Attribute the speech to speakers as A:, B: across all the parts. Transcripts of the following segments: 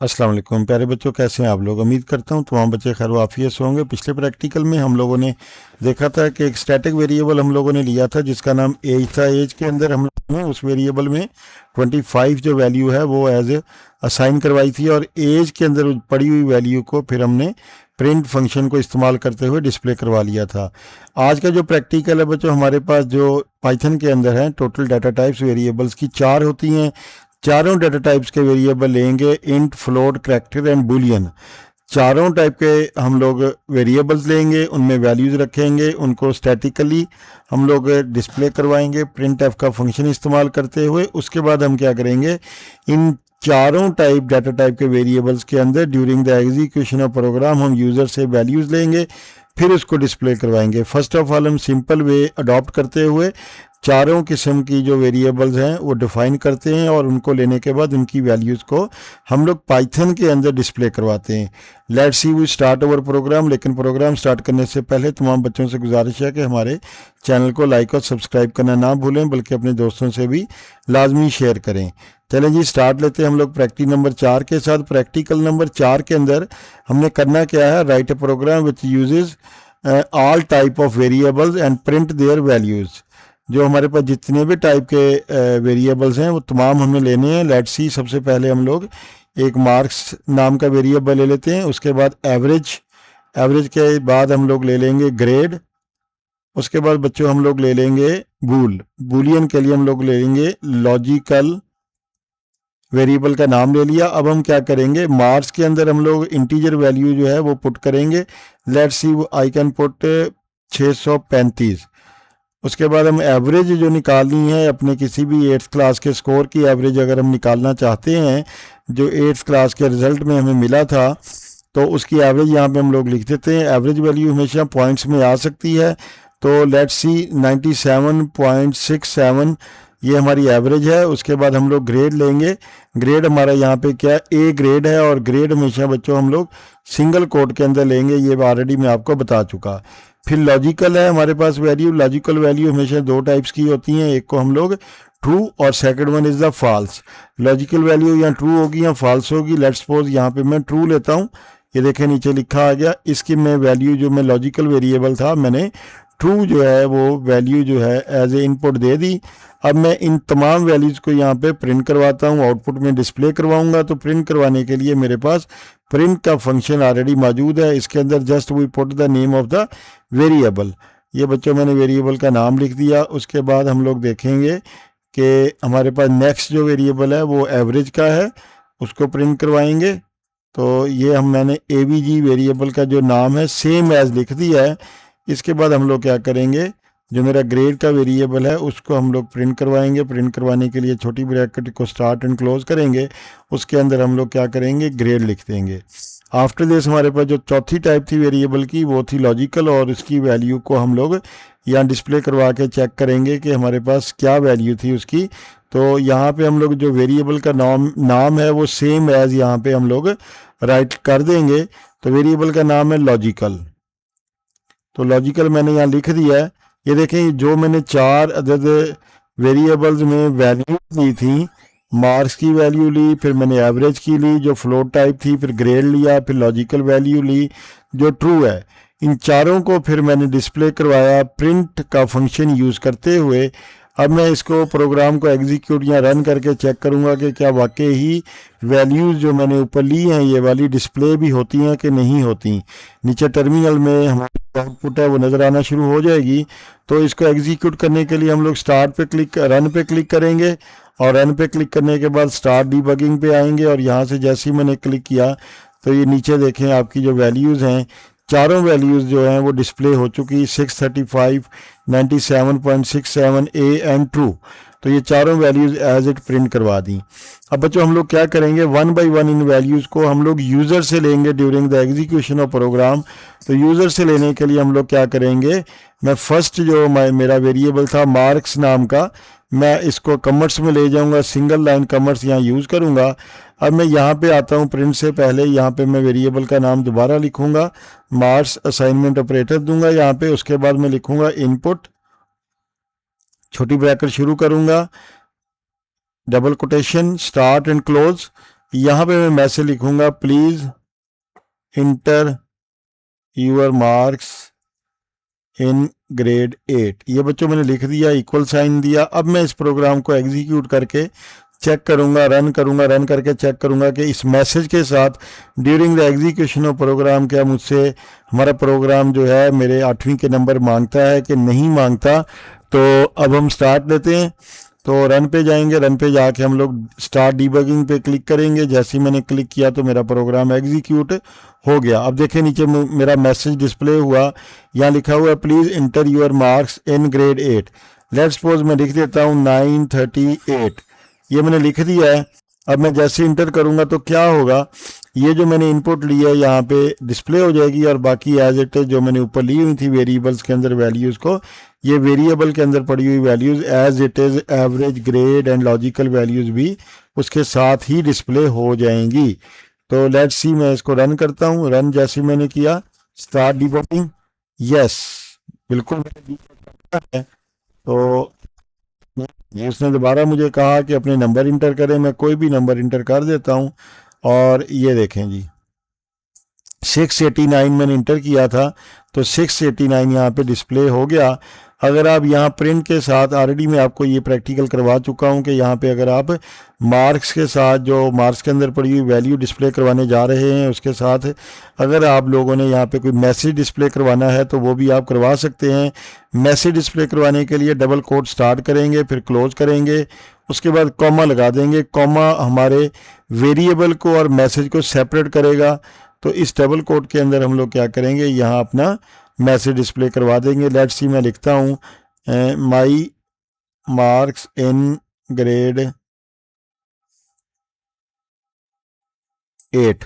A: अस्सलाम वालेकुम प्यारे बच्चों, कैसे हैं आप लोग। उम्मीद करता हूँ तमाम बच्चे खैर वाफियत से होंगे। पिछले प्रैक्टिकल में हम लोगों ने देखा था कि एक स्टैटिक वेरिएबल हम लोगों ने लिया था जिसका नाम एज था। एज के अंदर हम लोगों ने उस वेरिएबल में 25 जो वैल्यू है वो एज ए असाइन करवाई थी, और एज के अंदर पड़ी हुई वैल्यू को फिर हमने प्रिंट फंक्शन को इस्तेमाल करते हुए डिस्प्ले करवा लिया था। आज का जो प्रैक्टिकल है बच्चों, हमारे पास जो पाइथन के अंदर है टोटल डाटा टाइप्स वेरिएबल्स की 4 होती हैं। चारों डाटा टाइप्स के वेरिएबल लेंगे, int, float, character and Boolean. चारों टाइप के हम लोग वेरिएबल्स लेंगे, उनमें वैल्यूज़ रखेंगे, उनको स्टैटिकली हम लोग डिस्प्ले करवाएंगे प्रिंट एफ का फंक्शन इस्तेमाल करते हुए। उसके बाद हम क्या करेंगे, इन चारों डाटा टाइप के वेरिएबल्स के अंदर during the execution of program हम यूज़र से वैल्यूज़ लेंगे, फिर उसको डिस्प्ले करवाएंगे। फर्स्ट ऑफ ऑल हम सिंपल वे अडॉप्ट करते हुए चारों किस्म की जो वेरिएबल्स हैं वो डिफाइन करते हैं, और उनको लेने के बाद उनकी वैल्यूज़ को हम लोग पाइथन के अंदर डिस्प्ले करवाते हैं। Let's see we start our program. लेकिन प्रोग्राम स्टार्ट करने से पहले तमाम बच्चों से गुजारिश है कि हमारे चैनल को लाइक और सब्सक्राइब करना ना भूलें, बल्कि अपने दोस्तों से भी लाजमी शेयर करें। चलें जी, स्टार्ट लेते हैं हम लोग प्रैक्टिस नंबर 4 के साथ। प्रैक्टिकल नंबर 4 के अंदर हमने करना क्या है, write a program which uses all type of variables and print their values. जो हमारे पास जितने भी टाइप के वेरिएबल्स हैं वो तमाम हमें लेने हैं। लेट्स सी, सबसे पहले हम लोग एक मार्क्स नाम का वेरिएबल ले लेते हैं, उसके बाद एवरेज, एवरेज के बाद हम लोग ले लेंगे ग्रेड, उसके बाद बच्चों हम लोग ले लेंगे बुलियन के लिए हम लोग ले लेंगे लॉजिकल। वेरिएबल का नाम ले लिया। अब हम क्या करेंगे, मार्क्स के अंदर हम लोग इंटीजर वैल्यू जो है वो पुट करेंगे। Let's see, I can put 635। उसके बाद हम एवरेज जो निकालनी है अपने किसी भी 8th क्लास के स्कोर की एवरेज अगर हम निकालना चाहते हैं, जो 8th क्लास के रिजल्ट में हमें मिला था, तो उसकी एवरेज यहाँ पे हम लोग लिख देते हैं। एवरेज वैल्यू हमेशा पॉइंट्स में आ सकती है, तो लेट्स सी 97.67 ये हमारी एवरेज है। उसके बाद हम लोग ग्रेड लेंगे। ग्रेड हमारा यहाँ पे क्या, ए ग्रेड है, और ग्रेड हमेशा बच्चों हम लोग सिंगल कोट के अंदर लेंगे, ये ऑलरेडी मैं आपको बता चुका। फिर लॉजिकल है हमारे पास वैल्यू। लॉजिकल वैल्यू हमेशा 2 टाइप्स की होती हैं, एक को हम लोग ट्रू और second one is the false. Logical value या ट्रू होगी या फॉल्स होगी। लेट्स सपोज यहाँ पे मैं ट्रू लेता हूँ, ये देखें नीचे लिखा आ गया। इसकी मैं वैल्यू जो मैं लॉजिकल वेरिएबल था मैंने ट्रू जो है वो वैल्यू जो है एज ए इनपुट दे दी। अब मैं इन तमाम वैल्यूज़ को यहाँ पे प्रिंट करवाता हूँ, आउटपुट में डिस्प्ले करवाऊंगा। तो प्रिंट करवाने के लिए मेरे पास प्रिंट का फंक्शन ऑलरेडी मौजूद है। इसके अंदर just we put the name of the variable. ये बच्चों मैंने वेरिएबल का नाम लिख दिया। उसके बाद हम लोग देखेंगे कि हमारे पास नेक्स्ट जो वेरिएबल है वो एवरेज का है, उसको प्रिंट करवाएंगे। तो ये मैंने एवीजी वेरिएबल का जो नाम है सेम एज लिख दिया है। इसके बाद हम लोग क्या करेंगे, जो मेरा ग्रेड का वेरिएबल है उसको हम लोग प्रिंट करवाएंगे। प्रिंट करवाने के लिए छोटी ब्रैकेट को स्टार्ट एंड क्लोज करेंगे, उसके अंदर हम लोग क्या करेंगे, ग्रेड लिख देंगे। आफ्टर दिस हमारे पास जो चौथी टाइप थी वेरिएबल की वो थी लॉजिकल, और उसकी वैल्यू को हम लोग यहाँ डिस्प्ले करवा के चेक करेंगे कि हमारे पास क्या वैल्यू थी उसकी। तो यहाँ पे हम लोग जो वेरिएबल का नाम है वो सेम एज यहाँ पे हम लोग राइट कर देंगे। तो वेरिएबल का नाम है लॉजिकल, तो लॉजिकल मैंने यहाँ लिख दिया है। ये देखें, जो मैंने 4 अदद वेरिएबल्स में वैल्यू ली थी, मार्क्स की वैल्यू ली, फिर मैंने एवरेज की ली जो फ्लोट टाइप थी, फिर ग्रेड लिया, फिर लॉजिकल वैल्यू ली जो ट्रू है। इन चारों को फिर मैंने डिस्प्ले करवाया प्रिंट का फंक्शन यूज़ करते हुए। अब मैं इसको प्रोग्राम को एग्जीक्यूट या रन करके चेक करूंगा कि क्या वाकई ही वैल्यूज़ जो मैंने ऊपर ली हैं ये वाली डिस्प्ले भी होती हैं कि नहीं होती। नीचे टर्मिनल में हमारी आउटपुट है वो नज़र आना शुरू हो जाएगी। तो इसको एग्जीक्यूट करने के लिए हम लोग स्टार्ट पे क्लिक, रन पे क्लिक करेंगे, और रन पे क्लिक करने के बाद स्टार्ट डीबगिंग पे आएंगे, और यहाँ से जैसे ही मैंने क्लिक किया तो ये नीचे देखें आपकी जो वैल्यूज़ हैं, चारों वैल्यूज़ जो हैं वो डिस्प्ले हो चुकी, 635, 97.67 ए एंड ट्रू। तो ये चारों वैल्यूज़ एज इट प्रिंट करवा दी। अब बच्चों हम लोग क्या करेंगे, 1 बाई 1 इन वैल्यूज़ को हम लोग यूज़र से लेंगे during the execution of program. तो यूज़र से लेने के लिए हम लोग क्या करेंगे, मैं फर्स्ट जो मेरा वेरिएबल था मार्क्स नाम का, मैं इसको कमर्स में ले जाऊंगा, सिंगल लाइन कमर्स यहाँ यूज़ करूँगा। अब मैं यहाँ पे आता हूँ, प्रिंट से पहले यहाँ पे मैं वेरिएबल का नाम दोबारा लिखूंगा, मार्क्स असाइनमेंट ऑपरेटर दूंगा यहाँ पे। उसके बाद मैं लिखूंगा इनपुट, छोटी ब्रैकेट शुरू करूंगा, double quotation, start and close. यहाँ पे मैं मैसेज लिखूंगा please enter your marks in grade 8। ये बच्चों मैंने लिख दिया, इक्वल साइन दिया। अब मैं इस प्रोग्राम को एग्जीक्यूट करके चेक करूंगा, रन करूंगा, रन करके चेक करूंगा कि इस मैसेज के साथ during the execution of program क्या मुझसे हमारा प्रोग्राम जो है मेरे 8वीं के नंबर मांगता है कि नहीं मांगता। तो अब हम स्टार्ट लेते हैं। तो रन पे जाएंगे, रन पे जाके हम लोग स्टार्ट डीबगिंग पे क्लिक करेंगे। जैसे ही मैंने क्लिक किया तो मेरा प्रोग्राम एग्जीक्यूट हो गया। अब देखिए नीचे मेरा मैसेज डिस्प्ले हुआ, यहाँ लिखा हुआ है please enter your marks in grade 8। Let's suppose मैं लिख देता हूँ 938, ये मैंने लिख दिया है। अब मैं जैसे इंटर करूँगा तो क्या होगा, ये जो मैंने इनपुट ली है यहाँ पे डिस्प्ले हो जाएगी और बाकी एज इट इज जो मैंने ऊपर ली हुई थी वेरिएबल्स के अंदर वैल्यूज़ को, ये वेरिएबल के अंदर पड़ी हुई values as it is average, grade and logical values भी उसके साथ ही डिस्प्ले हो जाएंगी। तो लेट्स सी, मैं इसको रन करता हूँ। रन जैसे मैंने किया, स्टार्ट डिबगिंग, यस बिल्कुल मैंने debug किया है। तो उसने दोबारा मुझे कहा कि अपने नंबर इंटर करें, मैं कोई भी नंबर इंटर कर देता हूँ और ये देखें जी 689 मैंने इंटर किया था तो 689 यहाँ पे डिस्प्ले हो गया। अगर आप यहाँ प्रिंट के साथ, ऑलरेडी मैं आपको ये प्रैक्टिकल करवा चुका हूँ कि यहाँ पे अगर आप मार्क्स के साथ जो मार्क्स के अंदर पड़ी हुई वैल्यू डिस्प्ले करवाने जा रहे हैं उसके साथ अगर आप लोगों ने यहाँ पे कोई मैसेज डिस्प्ले करवाना है तो वो भी आप करवा सकते हैं। मैसेज डिस्प्ले करवाने के लिए डबल कोट स्टार्ट करेंगे, फिर क्लोज करेंगे, उसके बाद कॉमा लगा देंगे। कॉमा हमारे वेरिएबल को और मैसेज को सेपरेट करेगा। तो इस डबल कोट के अंदर हम लोग क्या करेंगे, यहाँ अपना मैसेज डिस्प्ले करवा देंगे। लेट्स सी, मैं लिखता हूँ माई मार्क्स इन ग्रेड 8।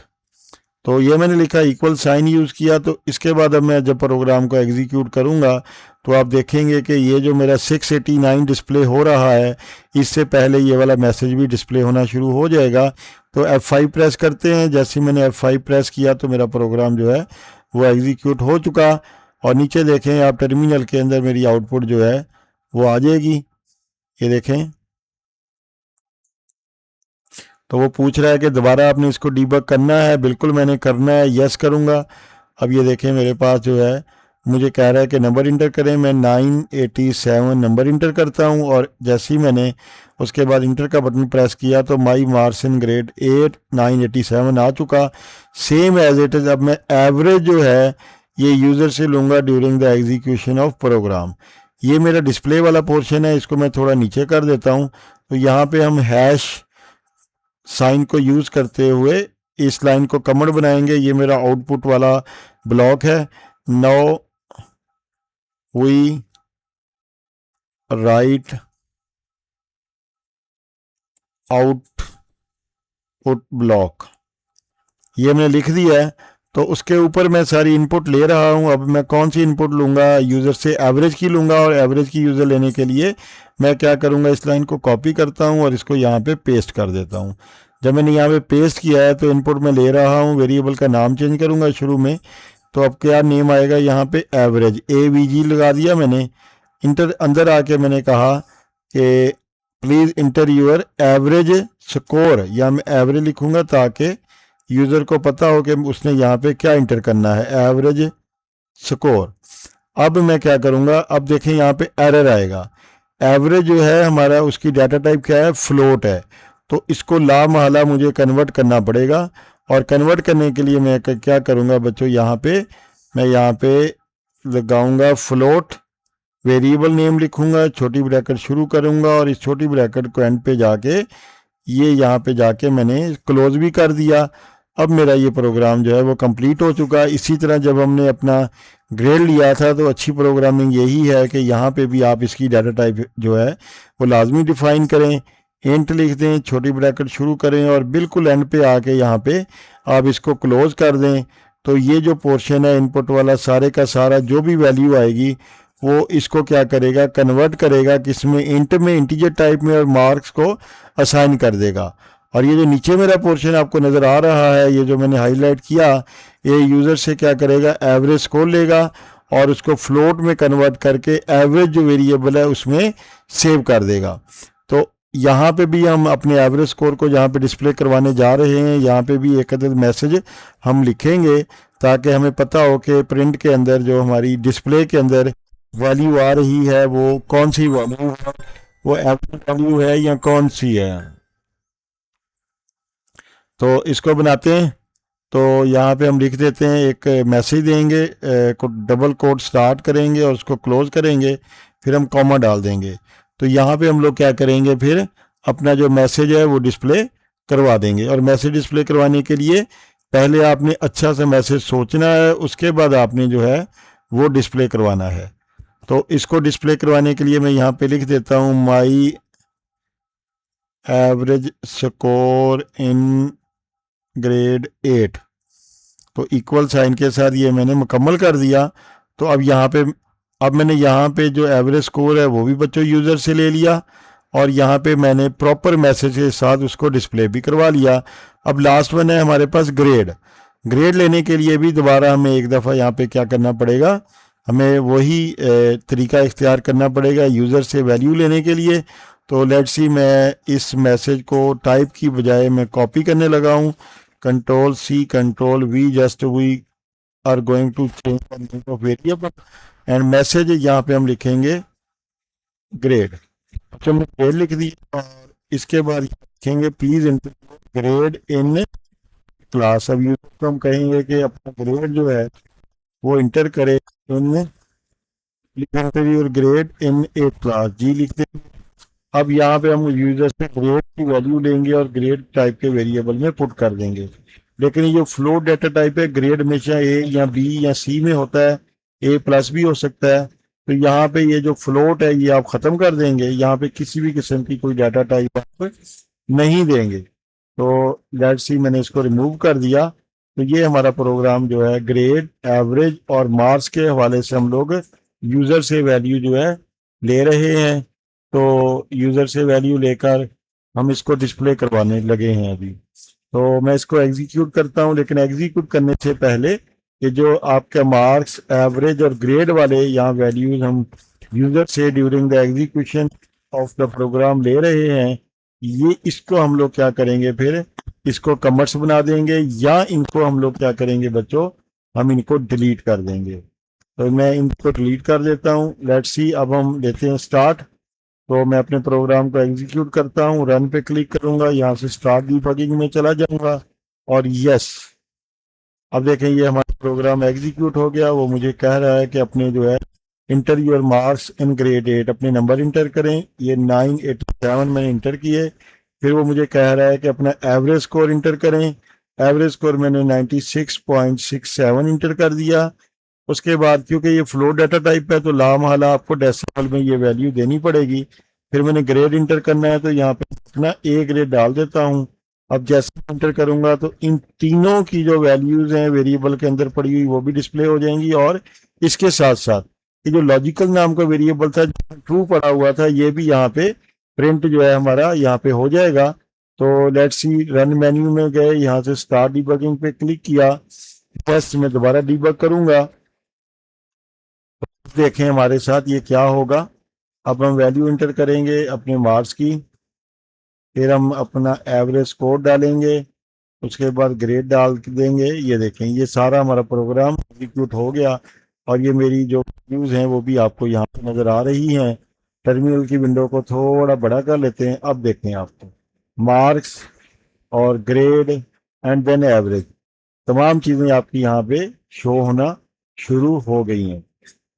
A: तो ये मैंने लिखा, इक्वल साइन यूज़ किया। तो इसके बाद अब मैं जब प्रोग्राम को एग्जीक्यूट करूँगा तो आप देखेंगे कि ये जो मेरा 689 डिस्प्ले हो रहा है, इससे पहले ये वाला मैसेज भी डिस्प्ले होना शुरू हो जाएगा। तो F5 प्रेस करते हैं। जैसे ही मैंने F5 प्रेस किया तो मेरा प्रोग्राम जो है वो एग्जीक्यूट हो चुका। और नीचे देखें आप टर्मिनल के अंदर मेरी आउटपुट जो है वो आ जाएगी, ये देखें। तो वो पूछ रहा है कि दोबारा आपने इसको डीबग करना है, बिल्कुल मैंने करना है, यस करूँगा। अब ये देखें मेरे पास जो है मुझे कह रहा है कि नंबर इंटर करें। मैं 987 नंबर इंटर करता हूँ और जैसे ही मैंने उसके बाद इंटर का बटन प्रेस किया तो माई मार्क्स इन ग्रेड 8 987 आ चुका, सेम एज इट इज़। अब मैं एवरेज जो है ये यूज़र से लूँगा during the execution of program. ये मेरा डिस्प्ले वाला पोर्शन है, इसको मैं थोड़ा नीचे कर देता हूँ। तो यहाँ पे हम हैश साइन को यूज़ करते हुए इस लाइन को कमेंट बनाएंगे। ये मेरा आउटपुट वाला ब्लॉक है। Now we write output block, ये मैंने लिख दिया है। तो उसके ऊपर मैं सारी इनपुट ले रहा हूँ। अब मैं कौन सी इनपुट लूँगा, यूज़र से एवरेज की लूँगा। और एवरेज की यूज़र लेने के लिए मैं क्या करूँगा, इस लाइन को कॉपी करता हूँ और इसको यहाँ पे पेस्ट कर देता हूँ। जब मैंने यहाँ पे पेस्ट किया है तो इनपुट में ले रहा हूँ, वेरिएबल का नाम चेंज करूँगा शुरू में। तो अब क्या नेम आएगा यहाँ पे, एवरेज, AVG लगा दिया मैंने। इंटर अंदर आके मैंने कहा कि please enter your average score, या मैं एवरेज लिखूँगा ताकि यूज़र को पता हो कि उसने यहाँ पे क्या इंटर करना है, एवरेज स्कोर। अब मैं क्या करूँगा, अब देखें यहाँ पे एरर आएगा। एवरेज जो है हमारा उसकी डाटा टाइप क्या है, फ्लोट है। तो इसको ला महला मुझे कन्वर्ट करना पड़ेगा। और कन्वर्ट करने के लिए मैं क्या करूँगा बच्चों, यहाँ पे मैं यहाँ पे लगाऊंगा फ्लोट, वेरिएबल नेम लिखूंगा, छोटी ब्रैकेट शुरू करूँगा और इस छोटी ब्रैकेट को एंड पे जाके ये यहाँ पे जाके मैंने क्लोज भी कर दिया। अब मेरा ये प्रोग्राम जो है वो कंप्लीट हो चुका है। इसी तरह जब हमने अपना ग्रेड लिया था तो अच्छी प्रोग्रामिंग यही है कि यहाँ पे भी आप इसकी डाटा टाइप जो है वो लाजमी डिफाइन करें, इंट लिख दें, छोटी ब्रैकेट शुरू करें और बिल्कुल एंड पे आके यहाँ पे आप इसको क्लोज कर दें। तो ये जो पोर्शन है इनपुट वाला, सारे का सारा जो भी वैल्यू आएगी वो इसको क्या करेगा, कन्वर्ट करेगा किसमें, इंट में, इंटीजर टाइप में, और मार्क्स को असाइन कर देगा। और ये जो नीचे मेरा पोर्शन आपको नज़र आ रहा है, ये जो मैंने हाईलाइट किया, ये यूज़र से क्या करेगा, एवरेज स्कोर लेगा और उसको फ्लोट में कन्वर्ट करके एवरेज जो वेरिएबल है उसमें सेव कर देगा। तो यहाँ पे भी हम अपने एवरेज स्कोर को जहाँ पे डिस्प्ले करवाने जा रहे हैं, यहाँ पे भी एक अदद मैसेज हम लिखेंगे ताकि हमें पता हो कि प्रिंट के अंदर जो हमारी डिस्प्ले के अंदर वैल्यू आ रही है वो कौन सी वैल्यू है, वो एवरेज वैल्यू है या कौन सी है। तो इसको बनाते हैं। तो यहाँ पे हम लिख देते हैं, एक मैसेज देंगे, को डबल कोट स्टार्ट करेंगे और उसको क्लोज करेंगे, फिर हम कॉमा डाल देंगे। तो यहाँ पे हम लोग क्या करेंगे, फिर अपना जो मैसेज है वो डिस्प्ले करवा देंगे। और मैसेज डिस्प्ले करवाने के लिए पहले आपने अच्छा सा मैसेज सोचना है, उसके बाद आपने जो है वो डिस्प्ले करवाना है। तो इसको डिस्प्ले करवाने के लिए मैं यहाँ पे लिख देता हूँ माई एवरेज स्कोर इन ग्रेड 8। तो इक्वल साइन के साथ ये मैंने मुकम्मल कर दिया। तो अब यहाँ पे, अब मैंने यहाँ पे जो एवरेज स्कोर है वो भी बच्चों यूज़र से ले लिया और यहाँ पे मैंने प्रॉपर मैसेज के साथ उसको डिस्प्ले भी करवा लिया। अब लास्ट वन है हमारे पास ग्रेड। ग्रेड लेने के लिए भी दोबारा हमें एक दफ़ा यहाँ पे क्या करना पड़ेगा, हमें वही तरीका इख्तियार करना पड़ेगा यूज़र से वैल्यू लेने के लिए। तो लेट्स सी, मैं इस मैसेज को टाइप की बजाय मैं कॉपी करने लगा हूँ, control C control V, just we are going to change the name of variable and message यहाँ पे हम लिखेंगे ग्रेड। तो हमने ग्रेड लिख दिया और इसके बाद लिखेंगे please inter grade in class. अब यूजर को हम कहेंगे कि अपना ग्रेड जो है वो इंटर करे in, your grade in A class, G लिख देंगे। अब यहाँ पे हम यूजर से ग्रेड की वैल्यू लेंगे और ग्रेड टाइप के वेरिएबल में पुट कर देंगे। लेकिन ये जो फ्लोट डाटा टाइप है, ग्रेड हमेशा ए या बी या सी में होता है, ए प्लस भी हो सकता है। तो यहाँ पे ये जो फ्लोट है ये आप ख़त्म कर देंगे, यहाँ पे किसी भी किस्म की कोई डाटा टाइप आप नहीं देंगे। तो लेट्स सी, मैंने इसको रिमूव कर दिया। तो ये हमारा प्रोग्राम जो है ग्रेड, एवरेज और मार्क्स के हवाले से हम लोग यूज़र से वैल्यू जो है ले रहे हैं। तो यूज़र से वैल्यू लेकर हम इसको डिस्प्ले करवाने लगे हैं अभी। तो मैं इसको एग्जीक्यूट करता हूं, लेकिन एग्जीक्यूट करने से पहले ये जो आपका मार्क्स, एवरेज और ग्रेड वाले यहाँ वैल्यूज हम यूज़र से during the execution of the program ले रहे हैं, ये इसको हम लोग क्या करेंगे, फिर इसको कमर्स बना देंगे या इनको हम लोग क्या करेंगे बच्चों, हम इनको डिलीट कर देंगे। तो मैं इनको डिलीट कर देता हूँ। लेट्स सी, अब हम लेते हैं स्टार्ट। तो मैं अपने प्रोग्राम को एग्जीक्यूट करता हूँ, रन पे क्लिक करूंगा, यहाँ से स्टार्ट डिबगिंग में चला जाऊंगा और यस, अब देखें ये हमारा प्रोग्राम एग्जीक्यूट हो गया। वो मुझे कह रहा है कि अपने जो है inter your marks in grade 8, अपने नंबर इंटर करें। ये 987 मैंने इंटर किए। फिर वो मुझे कह रहा है कि अपना एवरेज स्कोर इंटर करें। एवरेज स्कोर मैंने 96.67 इंटर कर दिया। उसके बाद क्योंकि ये फ्लोट डाटा टाइप है तो लामहला आपको डेसिमल में ये वैल्यू देनी पड़ेगी। फिर मैंने ग्रेड इंटर करना है, तो यहाँ पे अपना ए ग्रेड डाल देता हूँ। अब जैसे इंटर करूंगा तो इन तीनों की जो वैल्यूज हैं वेरिएबल के अंदर पड़ी हुई वो भी डिस्प्ले हो जाएंगी, और इसके साथ साथ ये जो लॉजिकल नाम का वेरिएबल था ट्रू पड़ा हुआ था ये भी यहाँ पे प्रिंट जो है हमारा यहाँ पे हो जाएगा। तो लेट्स सी, रन मेन्यू में गए, यहाँ से स्टार्ट डिबगिंग पे क्लिक किया, टेस्ट में दोबारा डिबग करूंगा। देखें हमारे साथ ये क्या होगा। अब हम वैल्यू इंटर करेंगे अपने मार्क्स की, फिर हम अपना एवरेज स्कोर डालेंगे, उसके बाद ग्रेड डाल देंगे। ये देखें ये सारा हमारा प्रोग्राम एग्जीक्यूट हो गया और ये मेरी जो व्यूज़ हैं वो भी आपको यहाँ पे नज़र आ रही हैं। टर्मिनल की विंडो को थोड़ा बड़ा कर लेते हैं। अब देखें आपको मार्क्स और ग्रेड एंड देन एवरेज तमाम चीज़ें आपकी यहाँ पे शो होना शुरू हो गई हैं।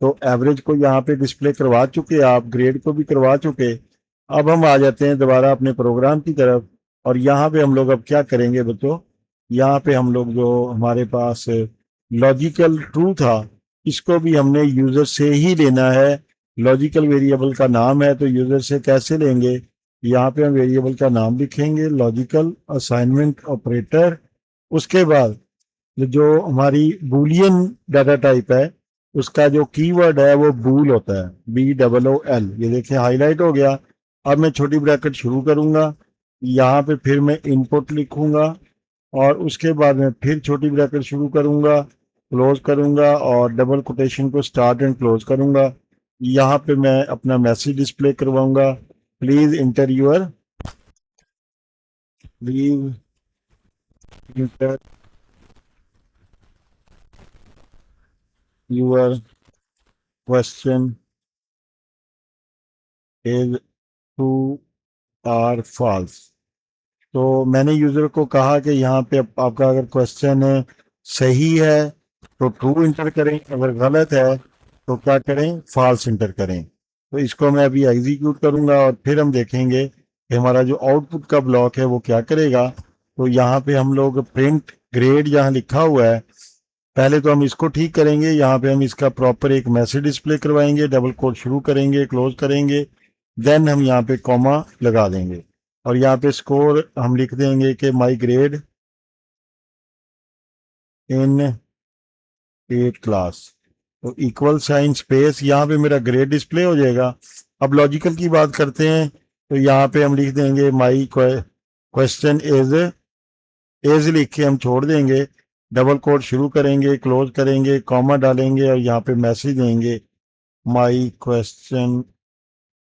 A: तो एवरेज को यहाँ पे डिस्प्ले करवा चुके आप, ग्रेड को भी करवा चुके। अब हम आ जाते हैं दोबारा अपने प्रोग्राम की तरफ और यहाँ पे हम लोग अब क्या करेंगे बच्चों, यहाँ पे हम लोग जो हमारे पास लॉजिकल ट्रू था इसको भी हमने यूज़र से ही लेना है। लॉजिकल वेरिएबल का नाम है तो यूज़र से कैसे लेंगे, यहाँ पे हम वेरिएबल का नाम लिखेंगे लॉजिकल असाइनमेंट ऑपरेटर। उसके बाद जो हमारी बूलियन डाटा टाइप है उसका जो कीवर्ड है वो बूल होता है, BOOL। ये देखिए हाईलाइट हो गया। अब मैं छोटी ब्रैकेट शुरू करूंगा, यहाँ पे फिर मैं इनपुट लिखूंगा और उसके बाद मैं फिर छोटी ब्रैकेट शुरू करूंगा, क्लोज करूंगा और डबल कोटेशन को स्टार्ट एंड क्लोज करूंगा। यहाँ पे मैं अपना मैसेज डिस्प्ले करवाऊंगा, please inter your leave enter your question is true or false। तो मैंने यूजर को कहा कि यहाँ पे आपका अगर क्वेश्चन सही है तो ट्रू इंटर करें, अगर गलत है तो क्या करें, फॉल्स इंटर करें। तो इसको मैं अभी एग्जीक्यूट करूंगा और फिर हम देखेंगे कि हमारा जो आउटपुट का ब्लॉक है वो क्या करेगा। तो यहाँ पे हम लोग प्रिंट ग्रेड जहाँ लिखा हुआ है, पहले तो हम इसको ठीक करेंगे। यहाँ पे हम इसका प्रॉपर एक मैसेज डिस्प्ले करवाएंगे, डबल कोट शुरू करेंगे, क्लोज करेंगे, देन हम यहाँ पे कॉमा लगा देंगे और यहाँ पे स्कोर हम लिख देंगे कि माई ग्रेड इन 8 क्लास। तो इक्वल साइन स्पेस, यहाँ पे मेरा ग्रेड डिस्प्ले हो जाएगा। अब लॉजिकल की बात करते हैं, तो यहाँ पे हम लिख देंगे माई क्वेश्चन इज लिख के हम छोड़ देंगे, डबल कोट शुरू करेंगे, क्लोज करेंगे, कॉमा डालेंगे और यहाँ पे मैसेज देंगे my question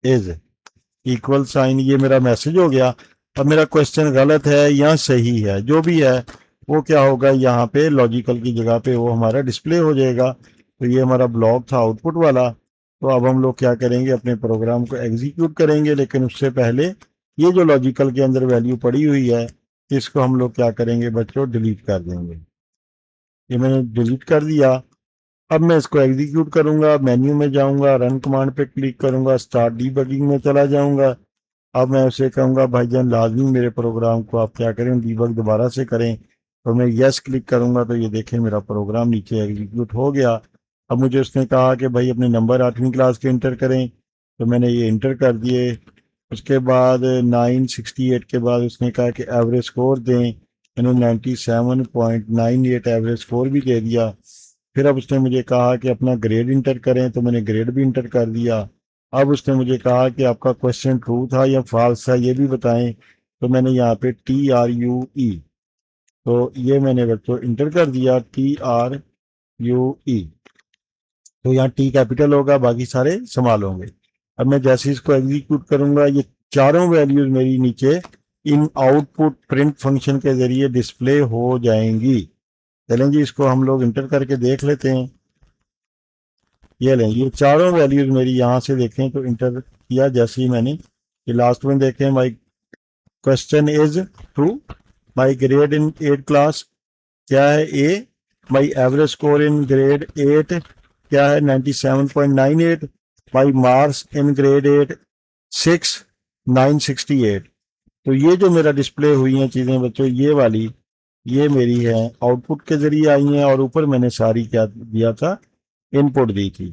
A: is equal sign. ये मेरा मैसेज हो गया। अब मेरा क्वेश्चन गलत है या सही है, जो भी है वो क्या होगा, यहाँ पे लॉजिकल की जगह पे वो हमारा डिस्प्ले हो जाएगा। तो ये हमारा ब्लॉक था आउटपुट वाला। तो अब हम लोग क्या करेंगे, अपने प्रोग्राम को एग्जीक्यूट करेंगे, लेकिन उससे पहले ये जो लॉजिकल के अंदर वैल्यू पड़ी हुई है इसको हम लोग क्या करेंगे बच्चों, डिलीट कर देंगे। ये मैंने डिलीट कर दिया। अब मैं इसको एग्जीक्यूट करूंगा, मेन्यू में जाऊंगा, रन कमांड पे क्लिक करूंगा, स्टार्ट डीबगिंग में चला जाऊंगा। अब मैं उसे कहूंगा भाईजान लाजमी मेरे प्रोग्राम को आप क्या करें, डीबग दोबारा से करें। तो मैं यस क्लिक करूंगा तो ये देखें मेरा प्रोग्राम नीचे एग्जीक्यूट हो गया। अब मुझे उसने कहा कि भाई अपने नंबर 8वीं क्लास के इंटर करें, तो मैंने ये इंटर कर दिए। उसके बाद 968 के बाद उसने कहा कि एवरेज स्कोर दें, मैंने 97.98 एवरेज स्कोर भी दे दिया। फिर अब उसने मुझे कहा कि अपना ग्रेड इंटर करें, तो मैंने ग्रेड भी इंटर कर दिया। अब उसने मुझे कहा कि आपका क्वेश्चन ट्रू था या फॉल्स था ये भी बताएं, तो मैंने यहाँ पे TRUE, तो ये मैंने बच्चों इंटर कर दिया TRUE। तो यहाँ टी कैपिटल होगा, बाकी सारे स्मॉल होंगे। अब मैं जैसे इसको एग्जीक्यूट करूंगा ये चारों वैल्यूज मेरी नीचे इन आउटपुट प्रिंट फंक्शन के जरिए डिस्प्ले हो जाएंगी। चलें जी, इसको हम लोग इंटर करके देख लेते हैं। ये लें, ये चारों वैल्यूज मेरी यहाँ से देखें तो इंटर किया जैसे ही मैंने, ये लास्ट में देखें my question is true, my grade in 8 class क्या है A, my average score in grade 8 क्या है 97.98, माई मार्क्स इन ग्रेड 8 6,968। तो ये जो मेरा डिस्प्ले हुई हैं चीज़ें बच्चों, ये वाली ये मेरी है आउटपुट के जरिए आई हैं, और ऊपर मैंने सारी क्या दिया था, इनपुट दी थी।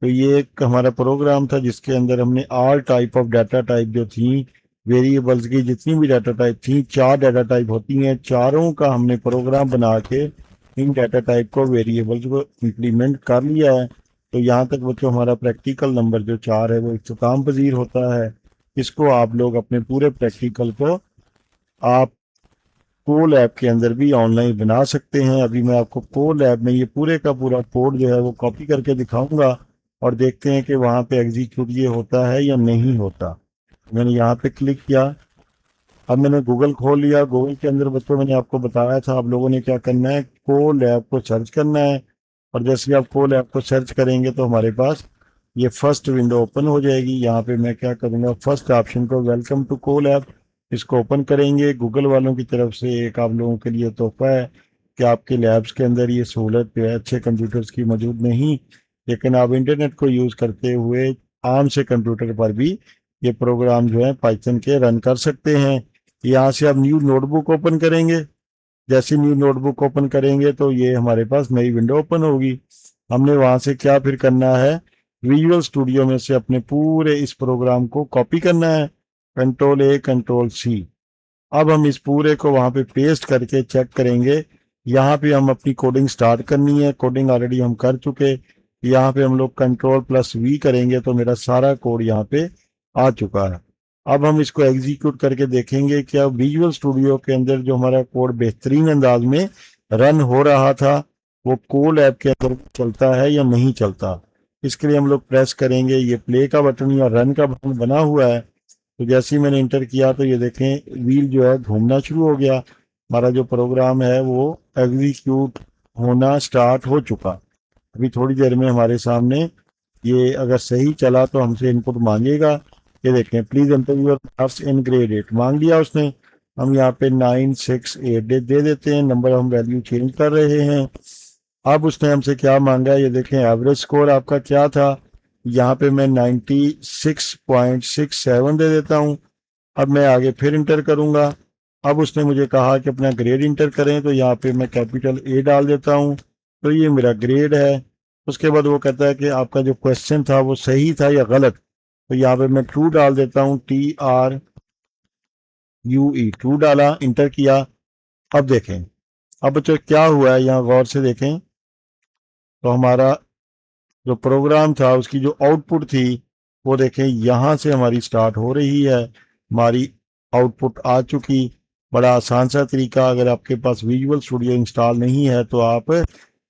A: तो ये एक हमारा प्रोग्राम था जिसके अंदर हमने all type of data type जो थी, वेरिएबल्स की जितनी भी डाटा टाइप थी, 4 डाटा टाइप होती हैं, चारों का हमने प्रोग्राम बना के इन डाटा टाइप को वेरिएबल्स को इम्प्लीमेंट कर लिया है। तो यहाँ तक बच्चों हमारा प्रैक्टिकल नंबर जो 4 है वो इख्तिताम पजीर होता है। इसको आप लोग अपने पूरे प्रैक्टिकल को आप कोल ऐप के अंदर भी ऑनलाइन बना सकते हैं। अभी मैं आपको कोल ऐप में ये पूरे का पूरा कोड जो है वो कॉपी करके दिखाऊंगा और देखते हैं कि वहाँ पे एग्जीक्यूट ये होता है या नहीं होता। मैंने यहाँ पे क्लिक किया, अब मैंने गूगल खोल लिया। गूगल के अंदर बच्चों मैंने आपको बताया था आप लोगों ने क्या करना है, कोल ऐप को सर्च करना है। और जैसे आप कोल ऐप को सर्च करेंगे तो हमारे पास ये फर्स्ट विंडो ओपन हो जाएगी। यहाँ पे मैं क्या करूँगा, फर्स्ट ऑप्शन को वेलकम टू कोल ऐप, इसको ओपन करेंगे। गूगल वालों की तरफ से एक आप लोगों के लिए तोहफा है कि आपके लैब्स के अंदर ये सहूलत जो है अच्छे कंप्यूटर्स की मौजूद नहीं, लेकिन आप इंटरनेट को यूज़ करते हुए आम से कंप्यूटर पर भी ये प्रोग्राम जो है पाइथन के रन कर सकते हैं। यहाँ से आप न्यू नोटबुक ओपन करेंगे, जैसे न्यू नोटबुक ओपन करेंगे तो ये हमारे पास नई विंडो ओपन होगी। हमने वहाँ से क्या फिर करना है, विजुअल स्टूडियो में से अपने पूरे इस प्रोग्राम को कॉपी करना है, Ctrl+A Ctrl+C। अब हम इस पूरे को वहाँ पे पेस्ट करके चेक करेंगे। यहाँ पे हम अपनी कोडिंग स्टार्ट करनी है, कोडिंग ऑलरेडी हम कर चुके। यहाँ पे हम लोग Ctrl+V करेंगे तो मेरा सारा कोड यहाँ पे आ चुका है। अब हम इसको एग्जीक्यूट करके देखेंगे क्या विजुअल स्टूडियो के अंदर जो हमारा कोड बेहतरीन अंदाज में रन हो रहा था वो कोल ऐप के अंदर चलता है या नहीं चलता। इसके लिए हम लोग प्रेस करेंगे ये प्ले का बटन या रन का बटन बना हुआ है, तो जैसे ही मैंने इंटर किया तो ये देखें व्हील जो है घूमना शुरू हो गया, हमारा जो प्रोग्राम है वो एग्जीक्यूट होना स्टार्ट हो चुका। अभी थोड़ी देर में हमारे सामने ये अगर सही चला तो हमसे इनपुट मांगेगा। ये देखें please enter your marks in grade 8 मांग लिया उसने। हम यहाँ पे 9, 6, 8 दे देते हैं, नंबर हम वैल्यू चेंज कर रहे हैं। अब उसने हमसे क्या मांगा है, ये देखें एवरेज स्कोर आपका क्या था। यहाँ पे मैं 96.67 दे देता हूँ। अब मैं आगे फिर इंटर करूंगा। अब उसने मुझे कहा कि अपना ग्रेड इंटर करें, तो यहाँ पे मैं कैपिटल ए डाल देता हूँ, तो ये मेरा ग्रेड है। उसके बाद वो कहता है कि आपका जो क्वेश्चन था वो सही था या गलत, तो यहाँ पे मैं ट्रू डाल देता हूँ, TRUE ट्रू डाला, इंटर किया। अब देखें अब बच्चों क्या हुआ है, यहाँ गौर से देखें तो हमारा जो प्रोग्राम था उसकी जो आउटपुट थी वो देखें यहाँ से हमारी स्टार्ट हो रही है। हमारी आउटपुट आ चुकी। बड़ा आसान सा तरीका, अगर आपके पास विजुअल स्टूडियो इंस्टॉल नहीं है तो आप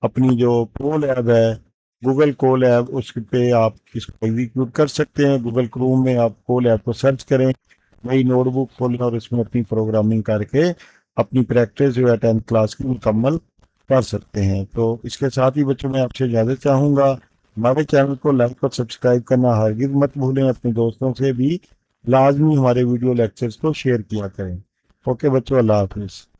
A: अपनी जो कोल ऐप है, गूगल कोल ऐप, उस पे आप इसको एग्जीक्यूट कर सकते हैं। गूगल क्रोम में आप कोल ऐप को सर्च करें, वही नोटबुक खोलें और इसमें अपनी प्रोग्रामिंग करके अपनी प्रैक्टिस जो है 10th क्लास की मुकम्मल कर सकते हैं। तो इसके साथ ही बच्चों मैं आपसे इजाज़त चाहूँगा। हमारे चैनल को लाइक और सब्सक्राइब करना हरगिज़ मत भूलें। अपने दोस्तों से भी लाजमी हमारे वीडियो लेक्चर्स को शेयर किया करें। ओके बच्चों, अल्लाह हाफिज़।